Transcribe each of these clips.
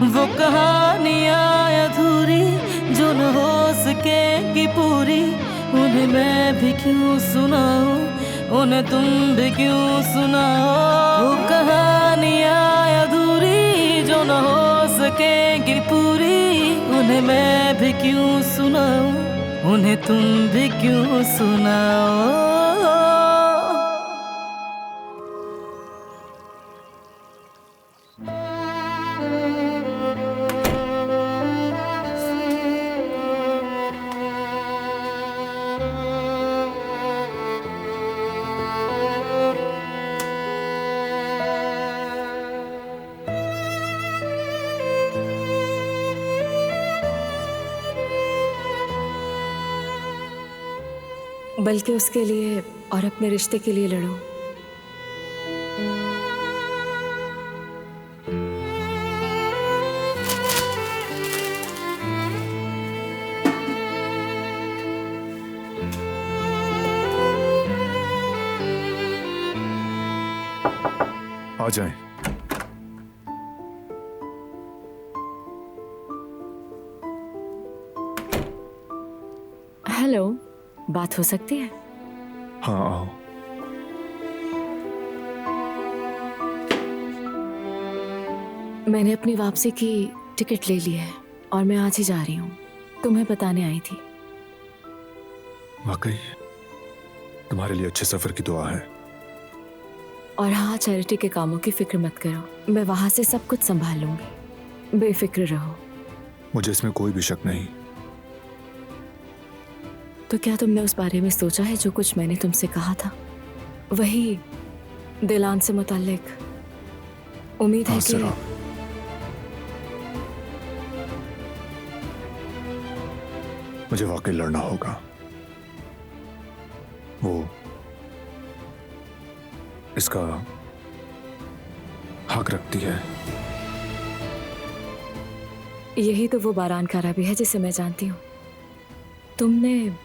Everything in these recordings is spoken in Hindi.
वो कहानियाँ अधूरी जो न हो सकेगी पूरी, उन्हें मैं भी क्यों सुनाऊं, उन्हें तुम भी क्यों सुनाओ। वो कहानियाँ अधूरी जो न हो सकेगी पूरी, उन्हें मैं भी क्यों सुनाऊं, उन्हें तुम भी क्यों सुनाओ। बल्कि उसके लिए और अपने रिश्ते के लिए लड़ो। आ जाएं। हेलो, बात हो सकती है? हाँ आओ। मैंने अपनी वापसी की टिकट ले ली है और मैं आज ही जा रही हूँ। तुम्हें बताने आई थी। वाकई तुम्हारे लिए अच्छे सफर की दुआ है। और हाँ, चैरिटी के कामों की फिक्र मत करो, मैं वहां से सब कुछ संभाल लूंगी, बेफिक्र रहो। मुझे इसमें कोई भी शक नहीं। तो क्या तुमने उस बारे में सोचा है जो कुछ मैंने तुमसे कहा था, वही दिलान से मुताल्लिक? उम्मीद है कि मुझे वाकई लड़ना होगा। वो इसका हक रखती है। यही तो वो बारान कारा भी है जिसे मैं जानती हूँ। तुमने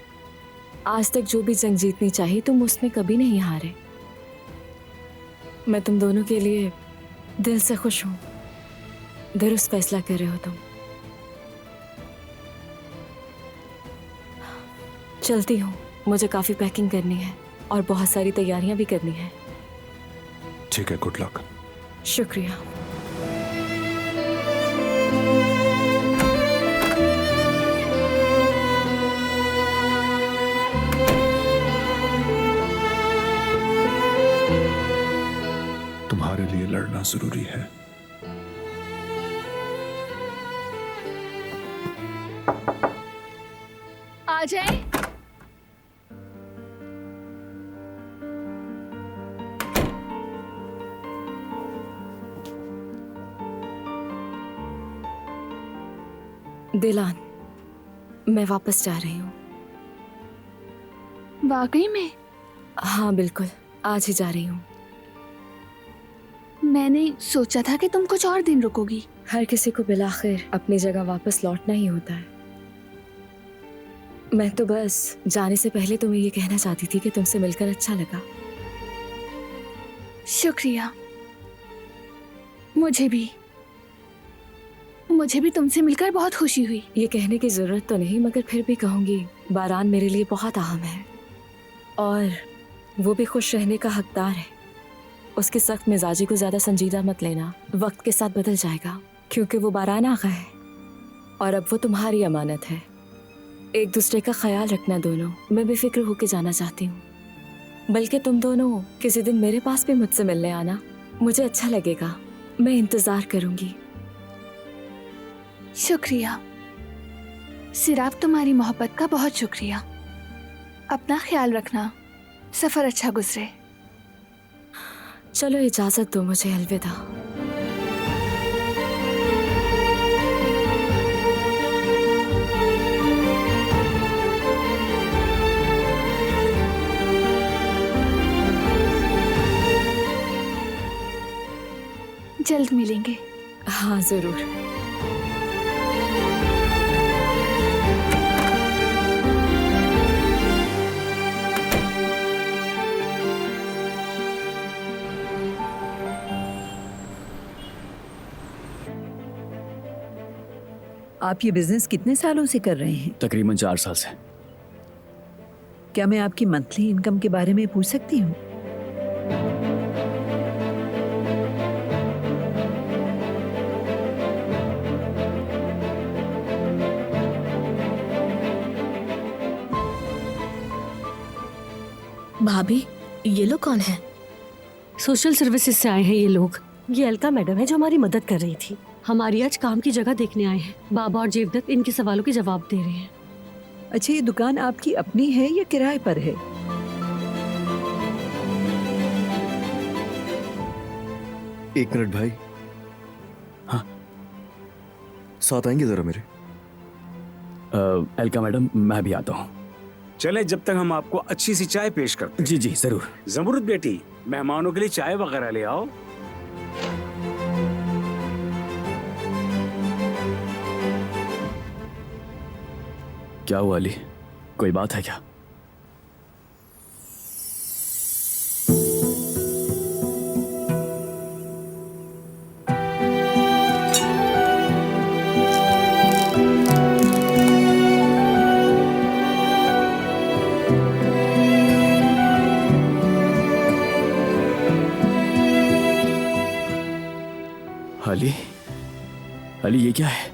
आज तक जो भी जंग जीतनी चाहिए तुम उसमें कभी नहीं हारे। मैं तुम दोनों के लिए दिल से खुश हूँ। दुरुस्त फैसला कर रहे हो तुम। चलती हूँ, मुझे काफी पैकिंग करनी है और बहुत सारी तैयारियां भी करनी है। ठीक है, गुड लक। शुक्रिया। तुम्हारे लिए लड़ना जरूरी है। आ जाए। दिलान, मैं वापस जा रही हूँ। वाकई में? हाँ बिल्कुल, आज ही जा रही हूँ। मैंने सोचा था कि तुम कुछ और दिन रुकोगी। हर किसी को बिलाखिर अपनी जगह वापस लौटना ही होता है। मैं तो बस जाने से पहले तुम्हें ये कहना चाहती थी कि तुमसे मिलकर अच्छा लगा। शुक्रिया। मुझे भी तुमसे मिलकर बहुत खुशी हुई। ये कहने की जरूरत तो नहीं, मगर फिर भी कहूंगी, बारान मेरे लिए बहुत अहम है और वो भी खुश रहने का हकदार है। उसकी सख्त मिजाजी को ज्यादा संजीदा मत लेना, वक्त के साथ बदल जाएगा, क्योंकि वो बारान आगा है और अब वो तुम्हारी अमानत है। एक दूसरे का ख्याल रखना दोनों। मैं बेफिक्र होके जाना चाहती हूँ, बल्कि तुम दोनों किसी दिन मेरे पास भी मुझसे मिलने आना, मुझे अच्छा लगेगा। मैं इंतजार करूंगी। शुक्रिया सिराफ, तुम्हारी मोहब्बत का बहुत शुक्रिया। अपना ख्याल रखना, सफर अच्छा गुजरे। चलो इजाजत दो मुझे, अलविदा। जल्द मिलेंगे। हाँ जरूर। आप ये बिजनेस कितने सालों से कर रहे हैं? तकरीबन 4 साल से। क्या मैं आपकी मंथली इनकम के बारे में पूछ सकती हूँ? भाभी, ये लोग कौन है? सोशल सर्विसेज से आए हैं ये लोग। ये अलका मैडम है जो हमारी मदद कर रही थी। हमारी आज काम की जगह देखने आए हैं। बाबा और जेवदत्त इनके सवालों के जवाब दे रहे हैं। अच्छा, ये दुकान आपकी अपनी है या किराए पर है? एक मिनट भाई। हाँ? साथ आएंगे जरा मेरे? अलका मैडम, मैं भी आता हूँ। चले, जब तक हम आपको अच्छी सी चाय पेश करते हैं। जी जी जरूर। जमरूद बेटी, मेहमानों के लिए चाय वगैरह ले आओ। क्या हुआ अली, कोई बात है क्या? अली, अली ये क्या है?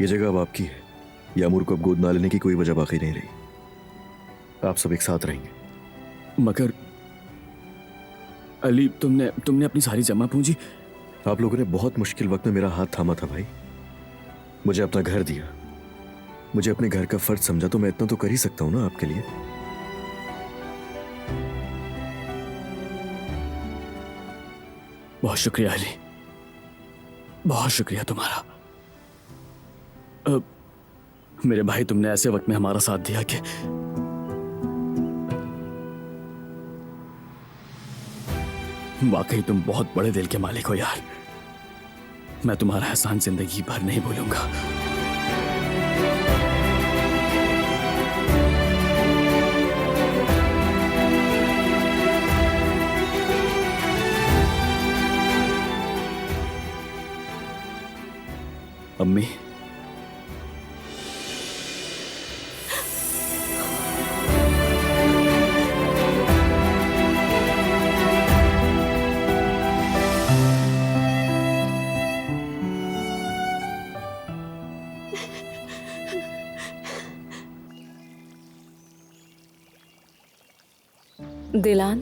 ये जगह अब आपकी है। यामूर को अब गोद ना लेने की कोई वजह बाकी नहीं रही। आप सब एक साथ रहेंगे। मगर अली, तुमने अपनी सारी जमा पूंजी। आप लोगों ने बहुत मुश्किल वक्त में मेरा हाथ थामा था भाई। मुझे अपना घर दिया, मुझे अपने घर का फर्ज समझा, तो मैं इतना तो कर ही सकता हूं ना आपके लिए। बहुत शुक्रिया अली, बहुत शुक्रिया तुम्हारा। मेरे भाई, तुमने ऐसे वक्त में हमारा साथ दिया कि वाकई तुम बहुत बड़े दिल के मालिक हो यार। मैं तुम्हारा एहसान जिंदगी भर नहीं भूलूंगा। अम्मी, दिलान,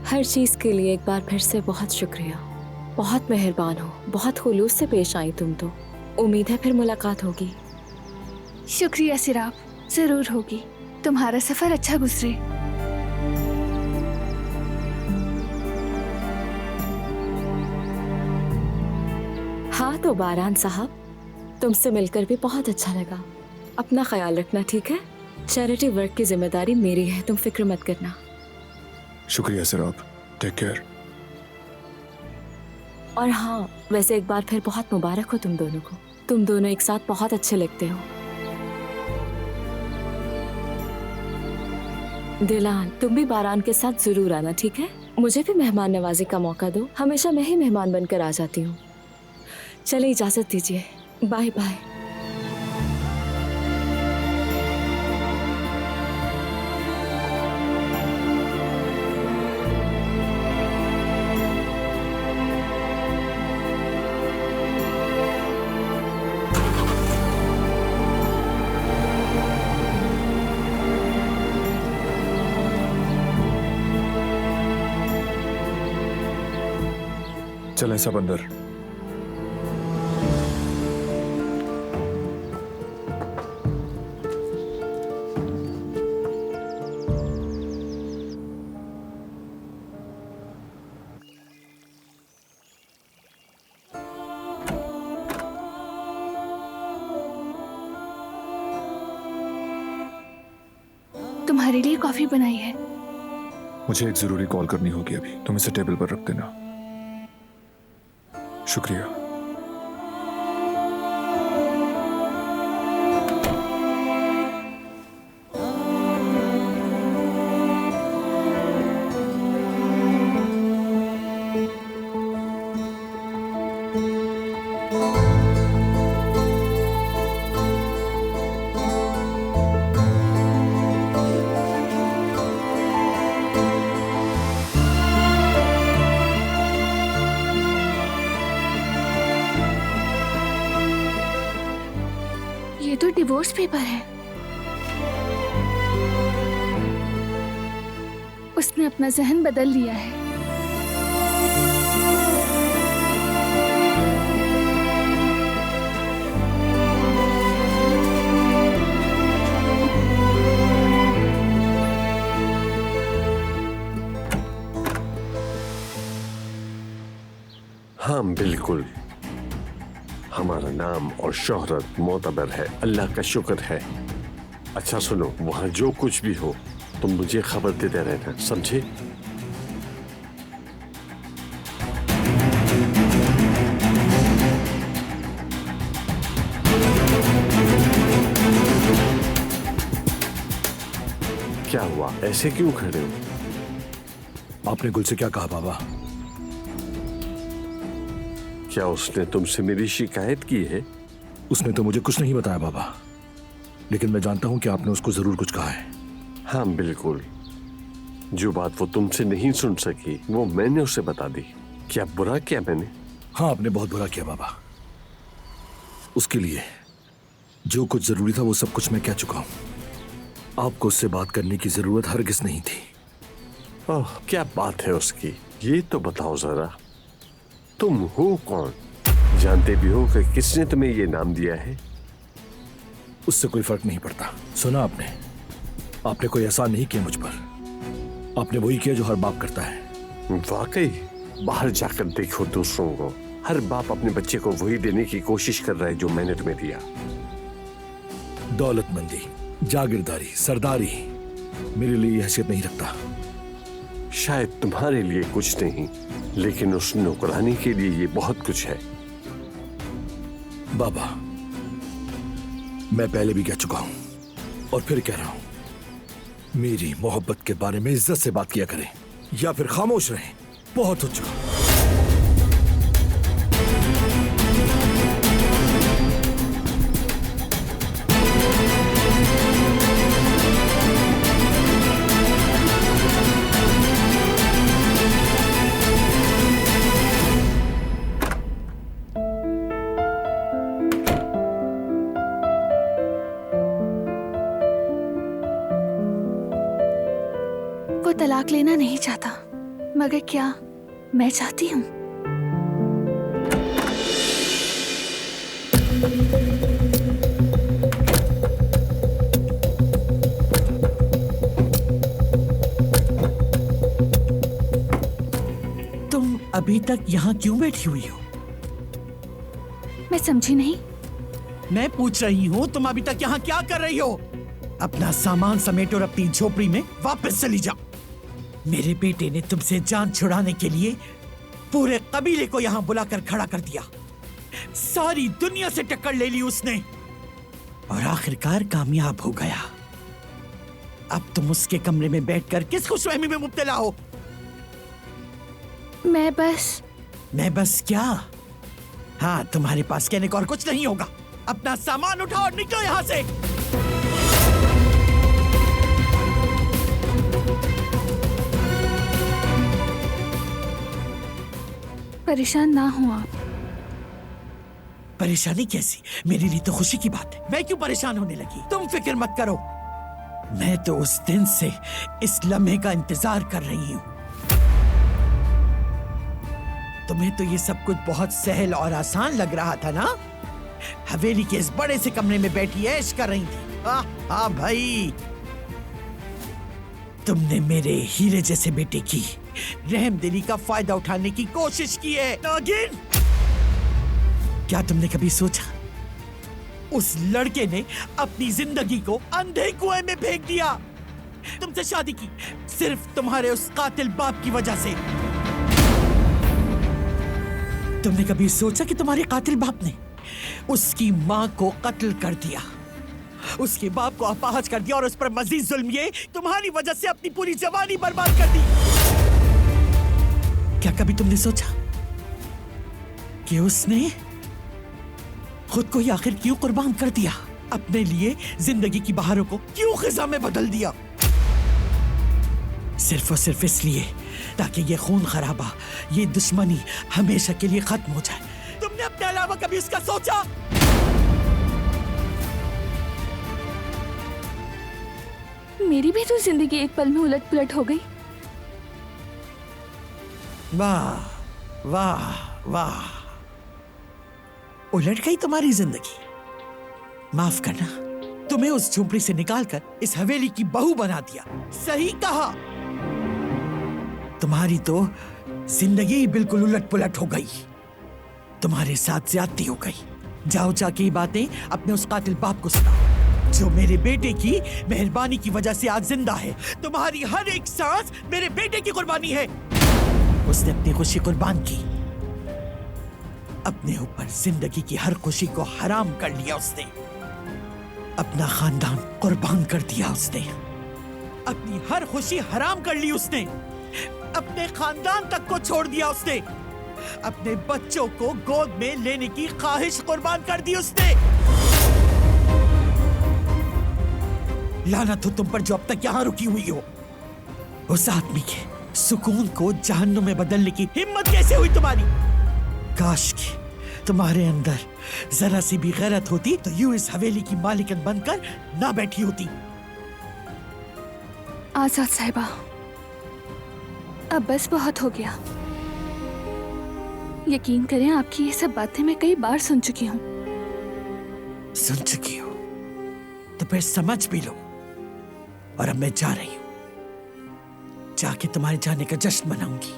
हर चीज के लिए एक बार फिर से बहुत शुक्रिया। बहुत मेहरबान हो, बहुत खुलूस से पेश आई तुम तो। उम्मीद है फिर मुलाकात होगी। शुक्रिया सिराप, जरूर होगी। तुम्हारा सफर अच्छा गुजरे। हाँ तो बारान साहब, तुमसे मिलकर भी बहुत अच्छा लगा। अपना ख्याल रखना, ठीक है? चैरिटी वर्क की जिम्मेदारी मेरी है, तुम फिक्र मत करना। शुक्रिया सिराप, टेक केयर। और हाँ, वैसे एक बार फिर बहुत मुबारक हो तुम दोनों को। तुम दोनों एक साथ बहुत अच्छे लगते हो। दिलान, तुम भी बारान के साथ जरूर आना, ठीक है? मुझे भी मेहमान नवाजी का मौका दो। हमेशा मैं ही मेहमान बनकर आ जाती हूँ। चले, इजाजत दीजिए। Bye bye. चलें सब अंदर। तुम्हारे लिए कॉफी बनाई है। मुझे एक जरूरी कॉल करनी होगी अभी, तुम इसे टेबल पर रख देना। शुक्रिया। तो डिवोर्स पेपर है। उसने अपना जहन बदल लिया है। हाँ बिल्कुल, हमारा नाम और शोहरत मोतबर है, अल्लाह का शुक्र है। अच्छा सुनो, वहाँ जो कुछ भी हो तुम मुझे खबर देते रहना, समझे? क्या हुआ, ऐसे क्यों खड़े हो? आपने गुल से क्या कहा बाबा? क्या उसने तुमसे मेरी शिकायत की है? उसने तो मुझे कुछ नहीं बताया बाबा, लेकिन मैं जानता हूं कि आपने उसको जरूर कुछ कहा है। हाँ बिल्कुल, जो बात वो तुमसे नहीं सुन सकी वो मैंने उसे बता दी। क्या बुरा किया मैंने? हाँ, आपने बहुत बुरा किया बाबा। उसके लिए जो कुछ जरूरी था वो सब कुछ मैं कह चुका हूं। आपको उससे बात करने की जरूरत हरगिज नहीं थी। ओह, क्या बात है उसकी, ये तो बताओ जरा। तुम हो कौन? जानते भी हो कि किसने तुम्हें ये नाम दिया है? उससे कोई फर्क नहीं पड़ता। सुना आपने कोई एहसान नहीं किया मुझ पर। आपने वही किया जो हर बाप करता है। वाकई, बाहर जाकर देखो दूसरों को, हर बाप अपने बच्चे को वही देने की कोशिश कर रहा है जो मैंने तुम्हें दिया। दौलतमंदी, जागीरदारी, सरदारी मेरे लिए ये हैसियत नहीं रखता। शायद तुम्हारे लिए कुछ नहीं, लेकिन उस नौकरानी के लिए ये बहुत कुछ है। बाबा, मैं पहले भी कह चुका हूं और फिर कह रहा हूं, मेरी मोहब्बत के बारे में इज्जत से बात किया करें या फिर खामोश रहें। बहुत हो चुका। वो तलाक लेना नहीं चाहता, मगर क्या मैं चाहती हूँ। तुम अभी तक यहाँ क्यों बैठी हुई हो? मैं समझी नहीं। मैं पूछ रही हूँ, तुम अभी तक यहाँ क्या कर रही हो? अपना सामान समेटो और अपनी झोपड़ी में वापस चली जाओ। मेरे बेटे ने तुमसे जान छुड़ाने के लिए पूरे कबीले को यहाँ बुलाकर खड़ा कर दिया। सारी दुनिया से टक्कर ले ली उसने और आखिरकार कामयाब हो गया। अब तुम उसके कमरे में बैठकर किस खुशफहमी में मुब्तला हो? मैं बस क्या? हाँ, तुम्हारे पास कहने को और कुछ नहीं होगा। अपना सामान उठाओ और निकलो यहाँ से। परेशान ना हो आप। परेशानी कैसी? मेरे लिए तो खुशी की बात है। मैं क्यों परेशान होने लगी? तुम फिक्र मत करो। मैं तो उस दिन से इस लम्हे का इंतजार कर रही हूँ। तुम्हें तो ये सब कुछ बहुत सहल और आसान लग रहा था ना? हवेली के इस बड़े से कमरे में बैठी ऐश कर रही थी। हाँ भाई, तुमने मेरे हीरे जैसे बेटे की रहमदिली का फायदा उठाने की कोशिश की है। नागिन, क्या तुमने कभी सोचा उस लड़के ने अपनी जिंदगी को अंधे कुएं में फेंक दिया? तुमसे शादी की सिर्फ तुम्हारे उस कातिल बाप की वजह से। तुमने कभी सोचा कि तुम्हारे कातिल बाप ने उसकी मां को कत्ल कर दिया, उसके बाप को अपाहज कर दिया और उस पर मजीद जुल्म ये तुम्हारी वजह से अपनी पूरी जवानी बर्बाद कर दी? क्या कभी तुमने सोचा कि उसने खुद को ही आखिर क्यों कुर्बान कर दिया? अपने लिए जिंदगी की बहारों को क्यों खिजा में बदल दिया? सिर्फ और सिर्फ इसलिए ताकि ये खून खराबा, ये दुश्मनी हमेशा के लिए खत्म हो जाए। तुमने अपने अलावा कभी इसका सोचा? मेरी भी तो जिंदगी एक पल में उलट पुलट हो गई। वाह वाह वाह, उलट गई तुम्हारी जिंदगी। माफ करना, तुम्हें उस झोपड़ी से निकालकर इस हवेली की बहू बना दिया। सही कहा, तुम्हारी तो जिंदगी ही बिल्कुल उलट पुलट हो गई। तुम्हारे साथ ज्यादती हो गई। जाओ जाके ये बातें अपने उस कातिल बाप को सुनाओ, जो मेरे बेटे की मेहरबानी की वजह से आज जिंदा है। तुम्हारी हर एक सांस मेरे बेटे की कुर्बानी है। उसने अपनी खुशी कुर्बान की, अपने ऊपर जिंदगी की हर खुशी को हराम कर लिया उसने। अपना खानदान कुर्बान कर दिया उसने। अपनी हर खुशी हराम कर ली उसने। अपने खानदान तक को छोड़ दिया उसने। अपने बच्चों को गोद में लेने की ख्वाहिश कुर्बान कर दी उसने। लानत हो तुम पर जो अब तक यहां रुकी हुई हो। उस आदमी के सुकून को जहन्नुम में बदलने की हिम्मत कैसे हुई तुम्हारी? काश कि तुम्हारे अंदर जरा सी भी गैरत होती तो यूं इस हवेली की मालिकन बनकर ना बैठी होती। आजाद साहिबा, अब बस बहुत हो गया। यकीन करें, आपकी ये सब बातें मैं कई बार सुन चुकी हूँ। सुन चुकी हो तो फिर समझ भी लो। और अब मैं जा रही हूं, जाके तुम्हारे जाने का जश्न मनाऊंगी।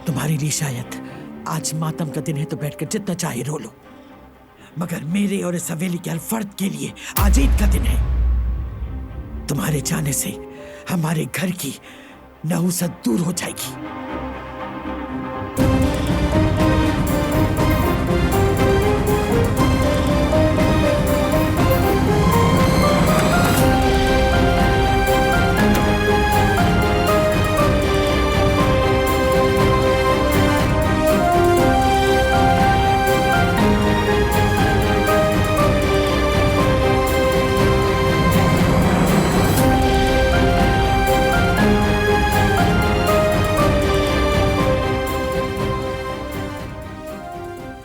तुम्हारे लिए शायद आज मातम का दिन है तो बैठकर जितना चाहे रो लो, मगर मेरे और इस हवेली के हर फर्द के लिए आज ईद का दिन है। तुम्हारे जाने से हमारे घर की नहुसत दूर हो जाएगी।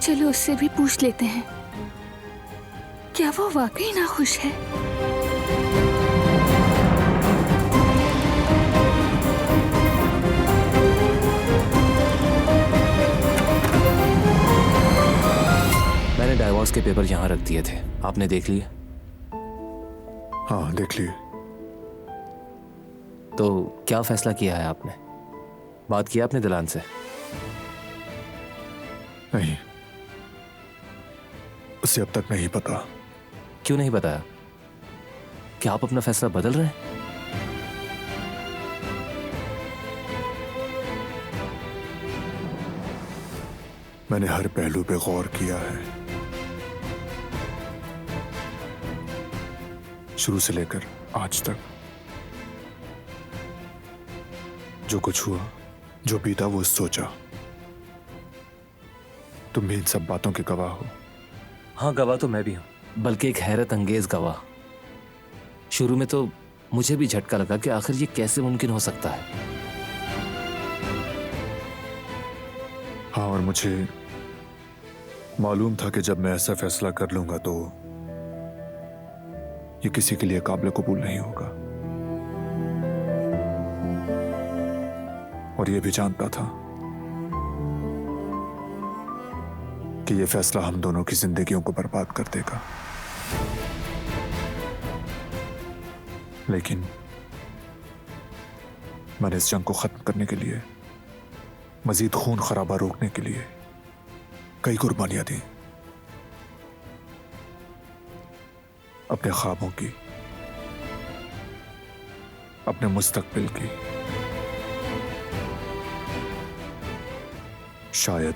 चलो उससे भी पूछ लेते हैं, क्या वो वाकई नाखुश है? मैंने डाइवोर्स के पेपर यहाँ रख दिए थे, आपने देख लिए? हाँ, देख लिए। तो क्या फैसला किया है आपने? बात किया आपने दिलान से? नहीं, उसे अब तक नहीं पता। क्यों नहीं बताया? क्या आप अपना फैसला बदल रहे हैं? मैंने हर पहलू पे गौर किया है, शुरू से लेकर आज तक। जो कुछ हुआ, जो बीता, वो सोचा। तुम भी इन सब बातों के गवाह हो। हाँ, गवाह तो मैं भी हूं, बल्कि एक हैरत अंगेज गवाह। शुरू में तो मुझे भी झटका लगा कि आखिर ये कैसे मुमकिन हो सकता है। हाँ, और मुझे मालूम था कि जब मैं ऐसा फैसला कर लूंगा तो ये किसी के लिए काबिल कबूल नहीं होगा। और ये भी जानता था कि ये फैसला हम दोनों की जिंदगियों को बर्बाद कर देगा। लेकिन मैंने इस जंग को खत्म करने के लिए, मजीद खून खराबा रोकने के लिए कई कुर्बानियां दी। अपने ख्वाबों की, अपने मुस्तकबिल की, शायद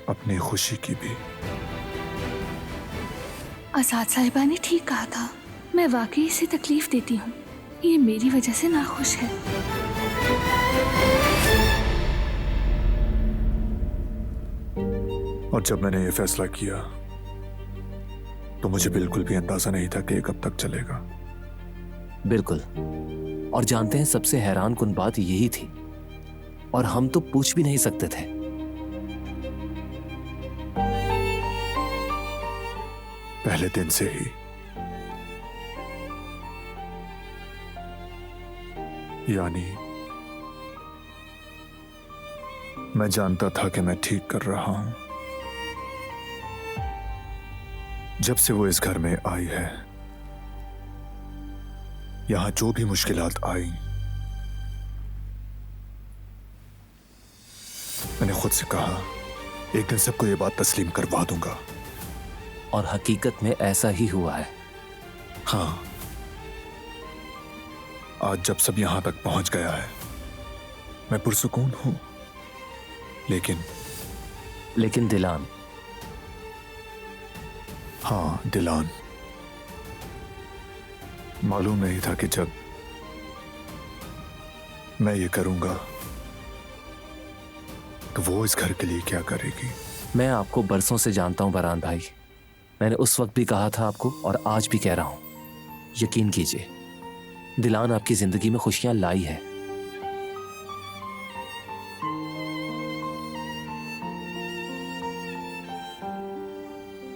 अपनी खुशी की भी। आजाद साहिबा ने ठीक कहा था, मैं वाकई इसे तकलीफ देती हूँ। ये मेरी वजह से नाखुश है। और जब मैंने ये फैसला किया तो मुझे बिल्कुल भी अंदाजा नहीं था कि ये कब तक चलेगा। बिल्कुल। और जानते हैं, सबसे हैरान कुन बात यही थी, और हम तो पूछ भी नहीं सकते थे। पहले दिन से ही। यानी मैं जानता था कि मैं ठीक कर रहा हूं। जब से वो इस घर में आई है, यहां जो भी मुश्किलात आई, मैंने खुद से कहा एक दिन सबको ये बात तस्लीम करवा दूंगा। और हकीकत में ऐसा ही हुआ है। हाँ, आज जब सब यहां तक पहुंच गया है, मैं पुरसुकून हूं। लेकिन दिलान, हाँ दिलान, मालूम नहीं था कि जब मैं ये करूंगा तो वो इस घर के लिए क्या करेगी। मैं आपको बरसों से जानता हूं बरहान भाई। मैंने उस वक्त भी कहा था आपको और आज भी कह रहा हूं, यकीन कीजिए, दिलान आपकी जिंदगी में खुशियां लाई है।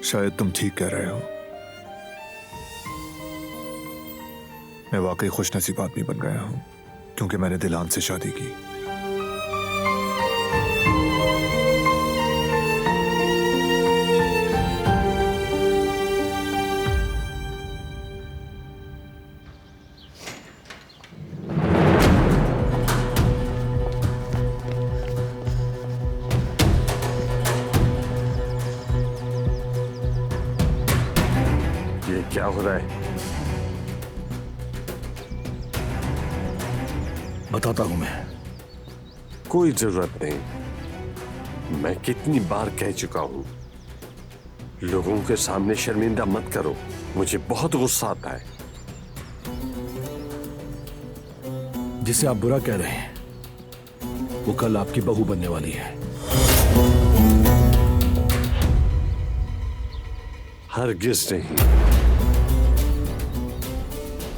शायद तुम ठीक कह रहे हो। मैं वाकई खुशनसीब आदमी बन गया हूं क्योंकि मैंने दिलान से शादी की। क्या हो रहा है? बताता हूं मैं। कोई जरूरत नहीं। मैं कितनी बार कह चुका हूं, लोगों के सामने शर्मिंदा मत करो। मुझे बहुत गुस्सा आता है। जिसे आप बुरा कह रहे हैं वो कल आपकी बहू बनने वाली है। हरगिज नहीं।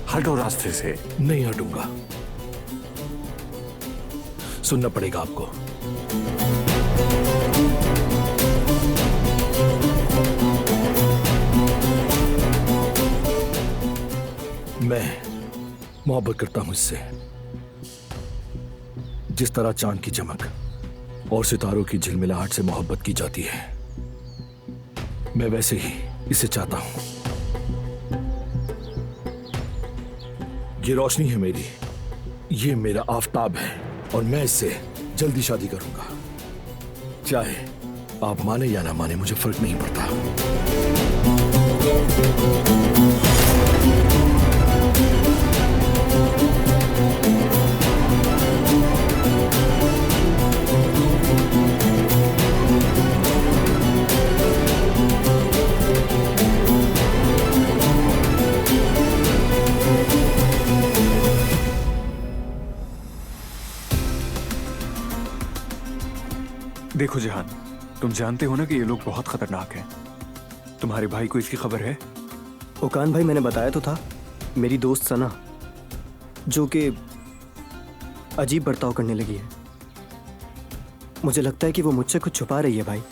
हटो रास्ते से। नहीं हटूंगा। सुनना पड़ेगा आपको। मैं मोहब्बत करता हूं इससे। जिस तरह चांद की चमक और सितारों की झिलमिलाहट से मोहब्बत की जाती है, मैं वैसे ही इसे चाहता हूं। ये रोशनी है मेरी, ये मेरा आफताब है और मैं इससे जल्दी शादी करूंगा। चाहे आप माने या ना माने, मुझे फर्क नहीं पड़ता। देखो जहान, तुम जानते हो ना कि ये लोग बहुत खतरनाक हैं। तुम्हारे भाई को इसकी खबर है? ओकान भाई, मैंने बताया तो था। मेरी दोस्त सना, जो कि अजीब बर्ताव करने लगी है। मुझे लगता है कि वो मुझसे कुछ छुपा रही है भाई।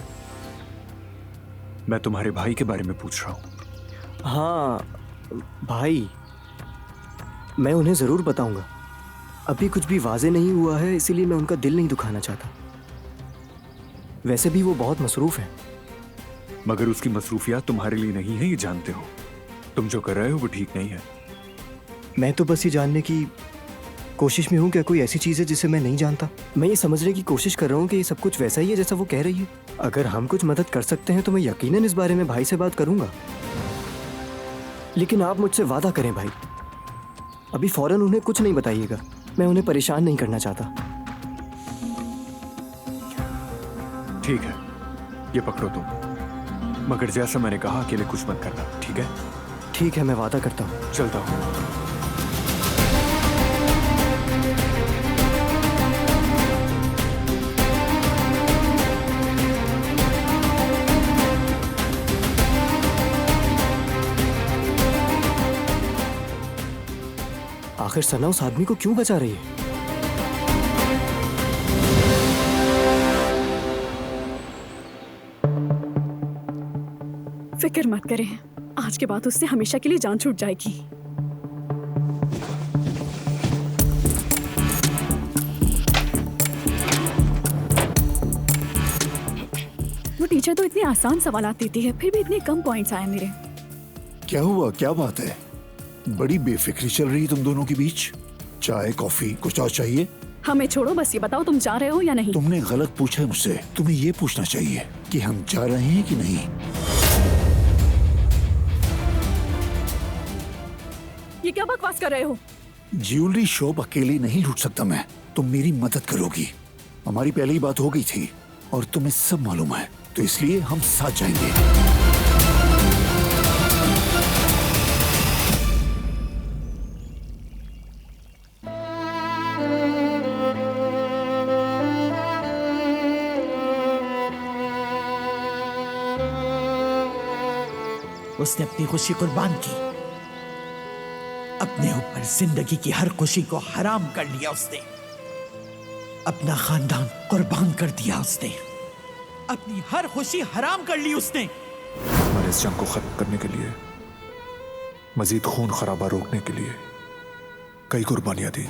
मैं तुम्हारे भाई के बारे में पूछ रहा हूं। हाँ भाई, मैं उन्हें जरूर बताऊंगा। अभी कुछ भी वाजे नहीं हुआ है, इसीलिए मैं उनका दिल नहीं दुखाना चाहता। वैसे भी वो बहुत मसरूफ है। मगर उसकी मसरूफियात तुम्हारे लिए नहीं है, ये जानते हो। तुम जो कर रहे हो वो ठीक नहीं है। मैं तो बस ये जानने की कोशिश में हूँ क्या कोई ऐसी चीज़ है जिसे मैं नहीं जानता। मैं ये समझने की कोशिश कर रहा हूँ कि ये सब कुछ वैसा ही है जैसा वो कह रही है। अगर हम कुछ मदद कर सकते हैं तो मैं यकीनन इस बारे में भाई से बात करूंगा। लेकिन आप मुझसे वादा करें भाई, अभी फौरन उन्हें कुछ नहीं बताइएगा। मैं उन्हें परेशान नहीं करना चाहता। ठीक है, ये पकड़ो तुम। मगर जैसा मैंने कहा, अकेले कुछ मत करना, ठीक है? ठीक है, मैं वादा करता हूँ। चलता हूँ। आखिर सना उस आदमी को क्यों बचा रही है? फिक्र मत करें, आज के बाद उससे हमेशा के लिए जान छूट जाएगी। वो टीचर तो इतने आसान सवाल देती है, फिर भी इतने कम पॉइंट्स आए मेरे। क्या हुआ, क्या बात है? बड़ी बेफिक्री चल रही तुम दोनों के बीच। चाय कॉफी कुछ और चाहिए? हमें छोड़ो, बस ये बताओ तुम जा रहे हो या नहीं। तुमने गलत पूछा है मुझसे। तुम्हें ये पूछना चाहिए कि हम जा रहे हैं कि नहीं। ये क्या बकवास कर रहे हो? ज्वेलरी शॉप अकेले नहीं लूट सकता मैं, तुम मेरी मदद करोगी। हमारी पहले ही बात हो गई थी और तुम्हें सब मालूम है, तो इसलिए हम साथ जाएंगे। उसने अपनी खुशी कुर्बान की, अपने ऊपर जिंदगी की हर खुशी को हराम कर लिया उसने, अपना खानदान कुर्बान कर दिया उसने, अपनी हर खुशी हराम कर ली उसने। हमारे इस जंग को खत्म करने के लिए, मजीद खून खराबा रोकने के लिए कई कुर्बानियां दी।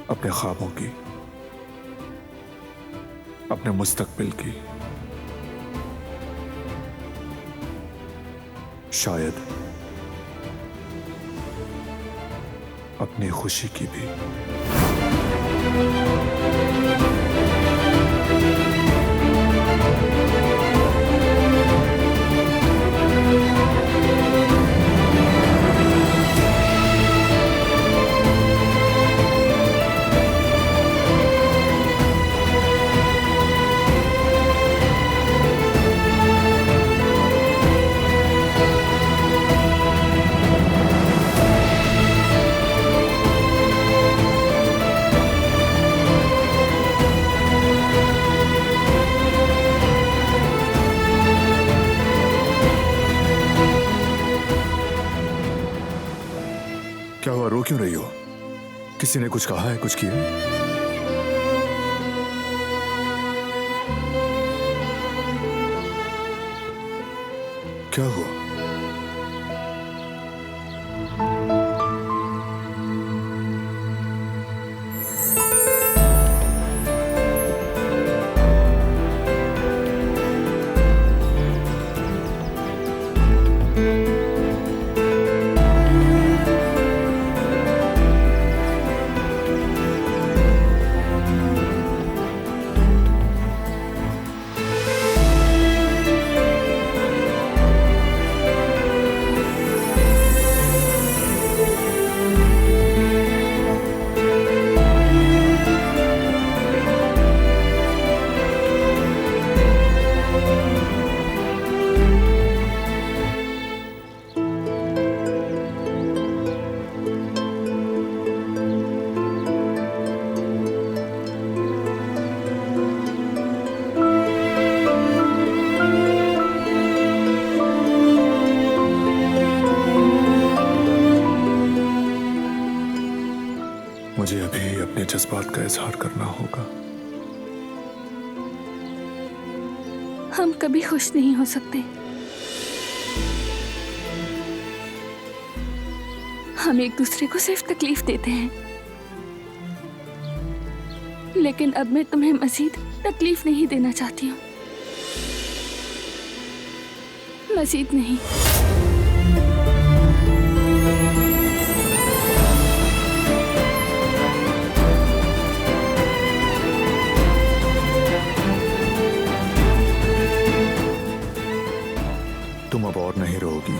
अपने ख्वाबों की, अपने मुस्तकबिल की, शायद अपनी खुशी की भी। क्या हुआ, रो क्यों रही हो? किसी ने कुछ कहा है, कुछ किया? क्या हुआ? मुझे अभी अपने जज्बात का इजहार करना होगा। हम कभी खुश नहीं हो सकते। हम एक दूसरे को सिर्फ तकलीफ देते हैं, लेकिन अब मैं तुम्हें मजीद तकलीफ नहीं देना चाहती हूँ, मजीद नहीं। तुम अब और नहीं रहोगी।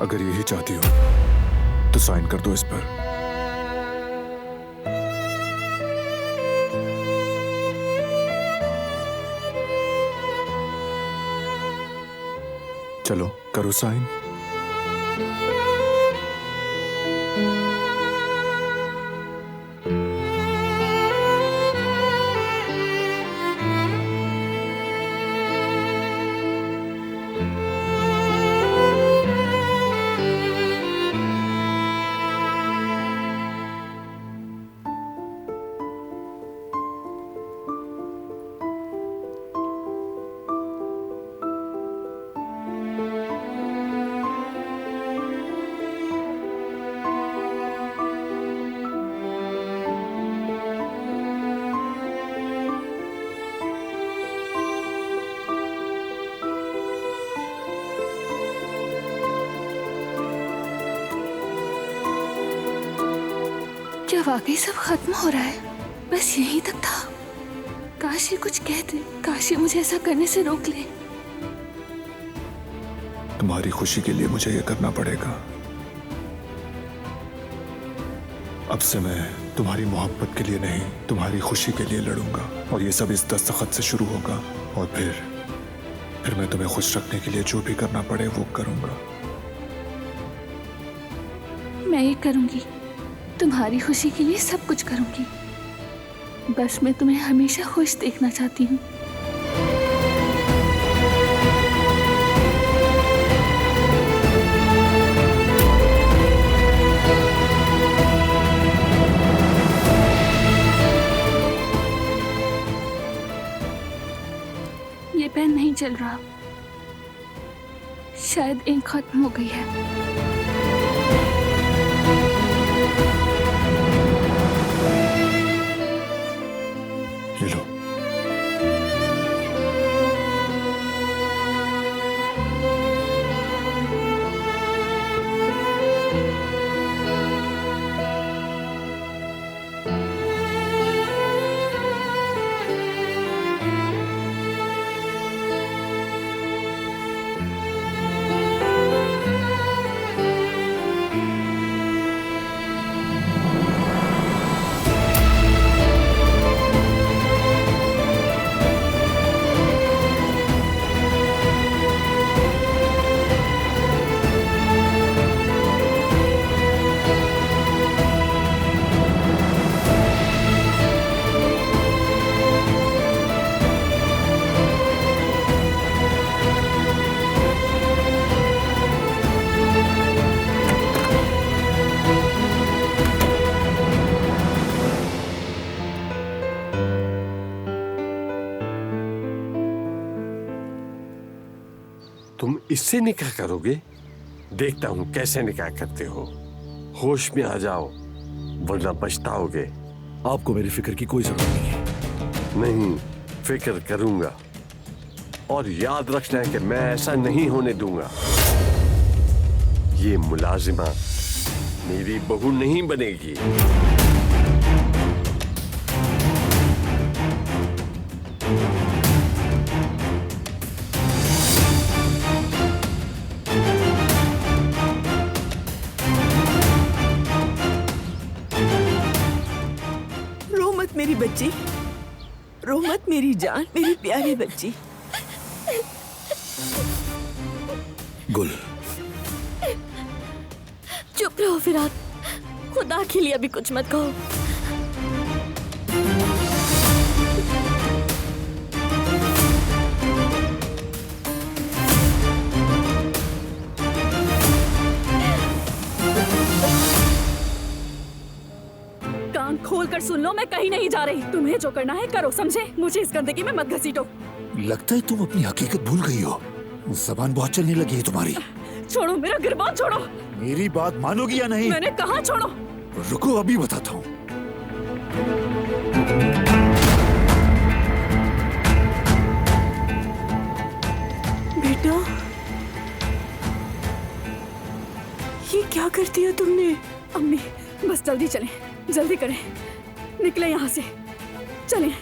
अगर यही चाहती हो तो साइन कर दो इस पर। चलो करो साइन। क्या वाकई सब खत्म हो रहा है? बस यहीं तक था। काश ये कुछ कह दे, काश ये मुझे ऐसा करने से रोक ले। तुम्हारी खुशी के लिए मुझे ये करना पड़ेगा। अब से मैं तुम्हारी मोहब्बत के लिए नहीं, तुम्हारी खुशी के लिए लड़ूंगा। और ये सब इस दस्तखत से शुरू होगा और फिर मैं तुम्हें खुश रखने के लिए जो भी करना पड़े वो करूंगा। मैं ये करूंगी, तुम्हारी खुशी के लिए सब कुछ करूंगी। बस मैं तुम्हें हमेशा खुश देखना चाहती हूँ। ये पेन नहीं चल रहा, शायद इंक खत्म हो गई है। तुम इससे निकाह करोगे? देखता हूं कैसे निकाह करते हो। होश में आ जाओ वरना पछताओगे। आपको मेरी फिक्र की कोई जरूरत नहीं है। नहीं, फिक्र करूंगा और याद रखना है कि मैं ऐसा नहीं होने दूंगा। ये मुलाजिमा मेरी बहू नहीं बनेगी। मेरी बच्ची, रो मत मेरी जान, मेरी प्यारी बच्ची। गुल, चुप रहो फिराक, खुदा के लिए अभी कुछ मत कहो। खोल कर सुन लो, मैं कहीं नहीं जा रही। तुम्हें जो करना है करो, समझे? मुझे इस गंदगी में मत घसीटो। लगता है तुम अपनी हकीकत भूल गई हो। ज़बान बहुत चलने लगी है तुम्हारी। छोड़ो मेरा गिरबान, छोड़ो। मेरी बात मानोगी या नहीं? मैंने कहा छोड़ो। रुको, अभी बताता हूँ। बेटा, ये क्या कर दिया तुमने? अम्मी बस जल्दी चलें, जल्दी करें, निकले यहाँ से। चलें,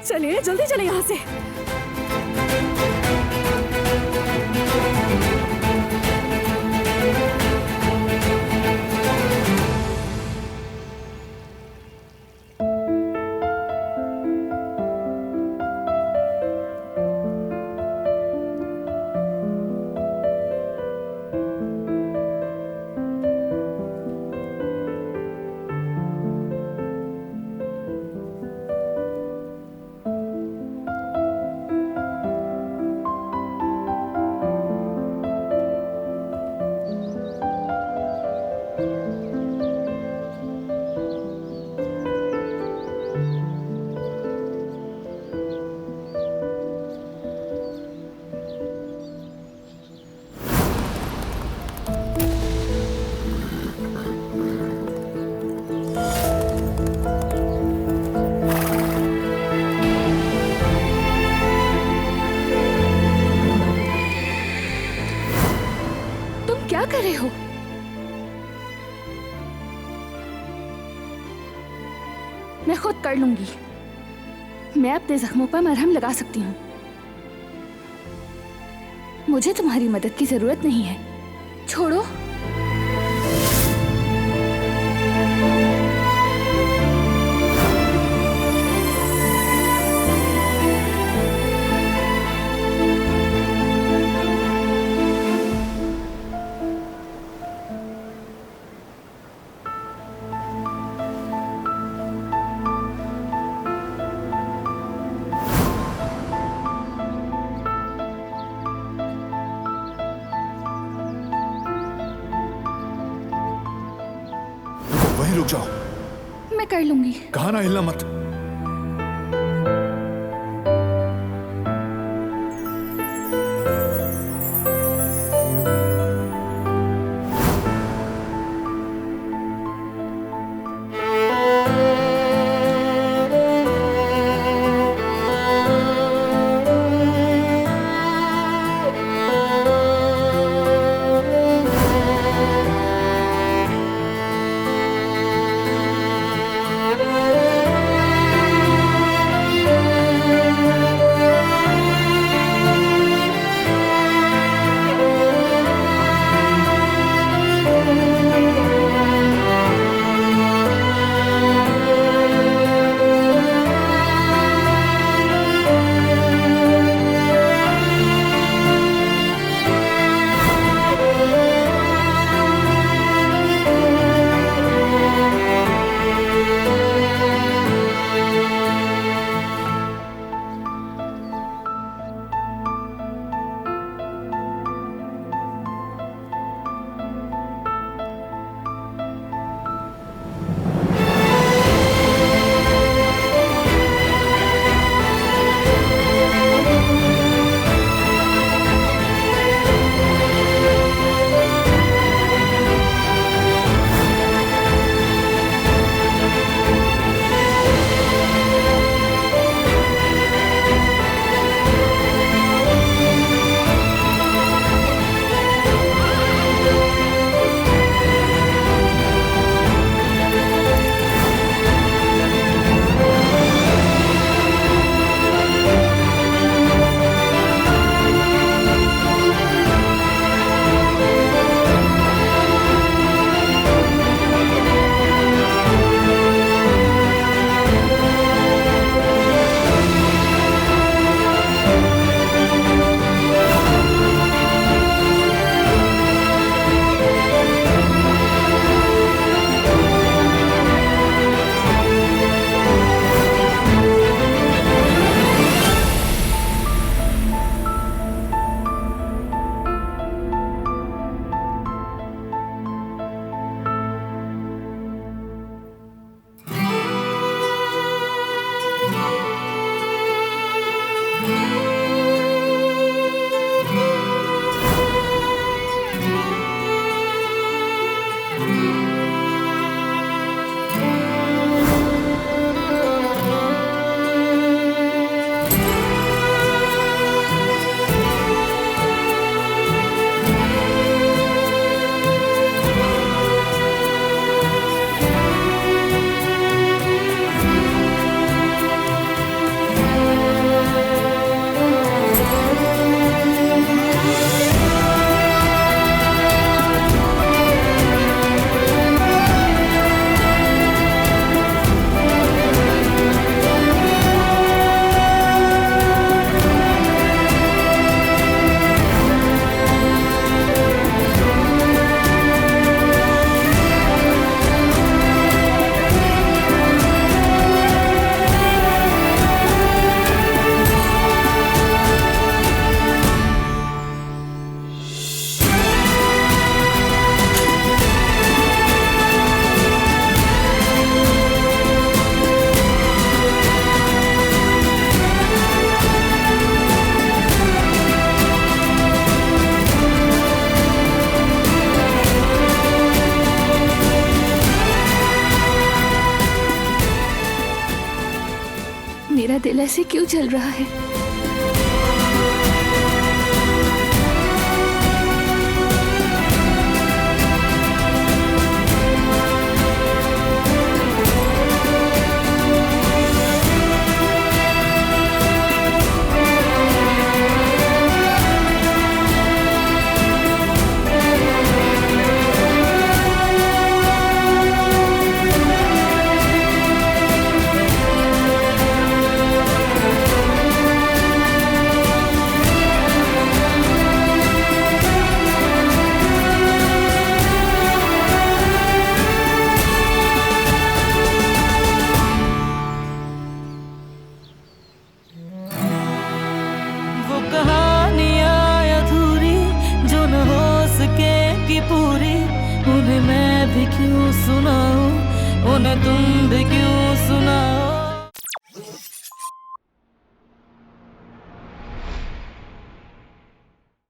चलिए जल्दी चलें यहाँ से। क्या कर रहे हो? मैं खुद कर लूंगी। मैं अपने जख्मों पर मरहम लगा सकती हूँ। मुझे तुम्हारी मदद की जरूरत नहीं है। छोड़ो। वहीं रुक जाओ। मैं कर लूंगी। कहा ना हिलना मत। मेरा दिल ऐसे क्यों चल रहा है? क्यों सुनाओ, उन्हें तुम भी क्यों सुनाओ।